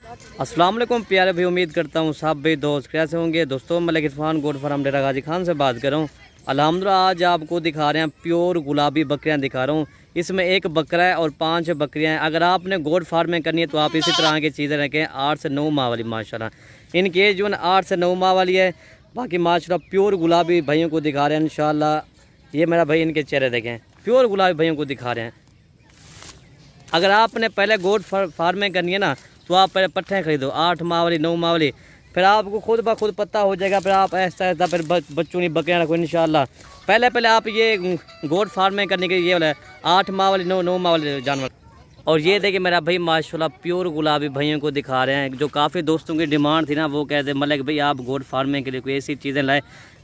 अस्सलाम वालेकुम प्यारे भाई, उम्मीद करता हूँ सब भाई दोस्त कैसे होंगे। दोस्तों मलिक इरफान गोट फार्म डेरा गाजी खान से बात कर रहा हूँ। अल्हम्दुलिल्लाह आज आपको दिखा रहे हैं प्योर गुलाबी बकरियाँ दिखा रहा हूँ। इसमें एक बकरा है और 5 बकरियाँ हैं। अगर आपने गोट फार्मिंग करनी है तो आप इसी तरह की चीज़ें रखें। 8 से 9 माह वाली माशाल्लाह इनकी एज जो है 8 से 9 माह वाली है। बाकी माशाल्लाह प्योर गुलाबी भाइयों को दिखा रहे हैं इंशाल्लाह। ये मेरा भाई इनके चेहरे देखें, प्योर गुलाबी भाइयों को दिखा रहे हैं। अगर आपने पहले गोट फार्मिंग करनी है ना तो आप पहले पट्ठे खरीदो 8 माह वाली 9 माह वाली, फिर आपको खुद ब खुद पता हो जाएगा। फिर आप ऐसा ऐसा फिर बच्चों की बकरियाँ रखो इंशाल्लाह। पहले आप ये गोट फार्मिंग करने के लिए ये वाला 8 माह वाली 9 माह वाले जानवर। और ये देखिए मेरा भाई माशाल्लाह प्योर गुलाबी भाइयों को दिखा रहे हैं। जो काफ़ी दोस्तों की डिमांड थी ना, वो कहते मलिक भाई आप गोट फार्मिंग के लिए कोई ऐसी चीज़ें लाए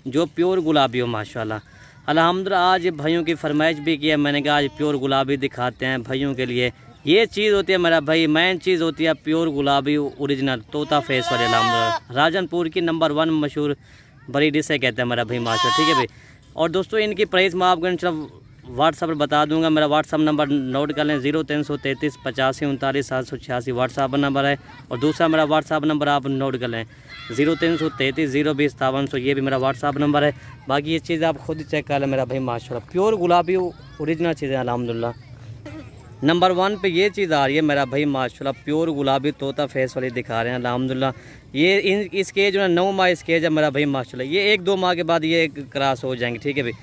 जो प्योर गुलाबी हो माशाल्लाह। अल्हम्दुलिल्लाह आज भाइयों की फरमाइश भी की है, मैंने कहा आज प्योर गुलाबी दिखाते हैं भाइयों के लिए। ये चीज़ होती है मेरा भाई, मेन चीज़ होती है प्योर गुलाबी ओरिजिनल तोता फेस वाले। अल्हम्दुलिल्लाह राजनपुर की नंबर 1 मशहूर ब्रीड से कहते हैं मेरा भाई माशाल्लाह। ठीक है भाई। और दोस्तों इनकी प्राइस मैं आपको इंशाल्लाह व्हाट्सअप पर बता दूंगा। मेरा व्हाट्सअप नंबर नोट कर लें 0333 85 39 786 व्हाट्सअप नंबर है। और दूसरा मेरा व्हाट्सअप नंबर आप नोट कर लें 0333 020 5700, ये भी मेरा व्हाट्सअप नंबर है। बाकी ये चीज़ आप खुद चेक कर लें मेरा भाई माशाल्लाह प्योर गुलाबी ओरिजिनल चीज़ें अल्हम्दुलिल्लाह। नंबर 1 पे ये चीज़ आ रही है मेरा भाई माशाल्लाह प्योर गुलाबी तोता फेस वाली दिखा रहे हैं अल्हम्दुलिल्लाह। ये इसके जो है 9 माह इसके है मेरा भाई माशाल्लाह। ये 1-2 माह के बाद ये क्रॉस हो जाएंगे। ठीक है भाई।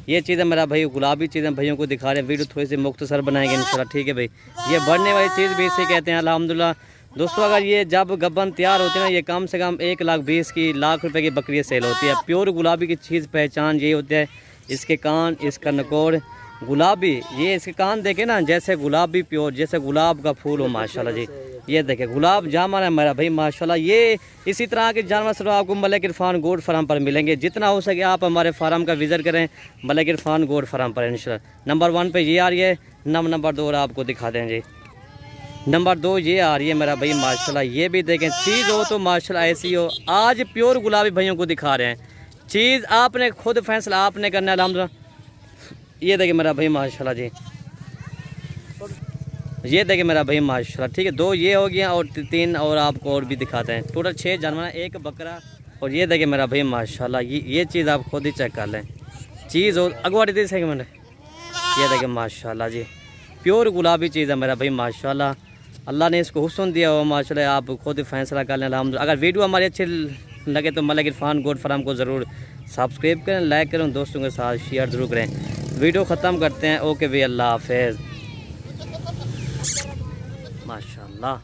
ये चीज़ें मेरा भाई गुलाबी चीज़ें भाइयों को दिखा रहे हैं। वीडियो थोड़ी सी मुख्तसर बनाएंगे इंशाल्लाह। ठीक है भाई। ये बढ़ने वाली चीज़ भी इसे कहते हैं अल्हम्दुलिल्लाह। दोस्तों अगर ये जब गब्बन तैयार होती है ना, ये कम से कम 1,20,000 की लाख रुपए की बकरी सेल होती है। प्योर गुलाबी की चीज़ पहचान यही होती है। इसके कान, इसका नकोड़ गुलाबी, ये इसके कान देखे ना जैसे गुलाबी प्योर, जैसे गुलाब का फूल हो माशाल्लाह जी। ये देखे गुलाब जामुन है मेरा भाई माशाल्लाह। ये इसी तरह के जानवर सिर्फ आपको मलिक इरफान गोट फार्म पर मिलेंगे। जितना हो सके आप हमारे फार्म का विज़िट करें मलिक इरफान गोट फार्म पर इंशाल्लाह। नंबर 1 पे ये आ रही है। नंबर 2 आपको दिखा दें जी। नंबर 2 ये आ रही है मेरा भाई माशाल्लाह। ये भी देखें चीज़ हो तो माशाल्लाह ऐसी हो। आज प्योर गुलाबी भाइयों को दिखा रहे हैं। चीज़ आपने खुद फैसला आपने करना है अल्हम्दुलिल्लाह। ये देखिए मेरा भाई माशाल्लाह जी। ये देखिए मेरा भाई माशाल्लाह। ठीक है 2 ये हो गया और 3 और आपको और भी दिखाते हैं। टोटल 6 जानवर, 1 बकरा। और ये देखिए मेरा भाई माशाल्लाह। ये चीज़ आप खुद ही चेक कर लें। चीज़ और अगवाड़ी दे सके मैंने। ये देखिए माशाल्लाह जी प्योर गुलाबी चीज़ है मेरा भाई माशाल्लाह। अल्लाह ने इसको हुस्न दिया हो माशाल्लाह। आप खुद ही फैसला कर लें अल्हम्दुलिल्लाह। अगर वीडियो हमारी अच्छी लगे तो मलिक इरफान गोट फार्म को ज़रूर सब्सक्राइब करें, लाइक करें, दोस्तों के साथ शेयर ज़रूर करें। वीडियो ख़त्म करते हैं। ओके भाई, अल्लाह हाफ़िज़ माशाल्लाह।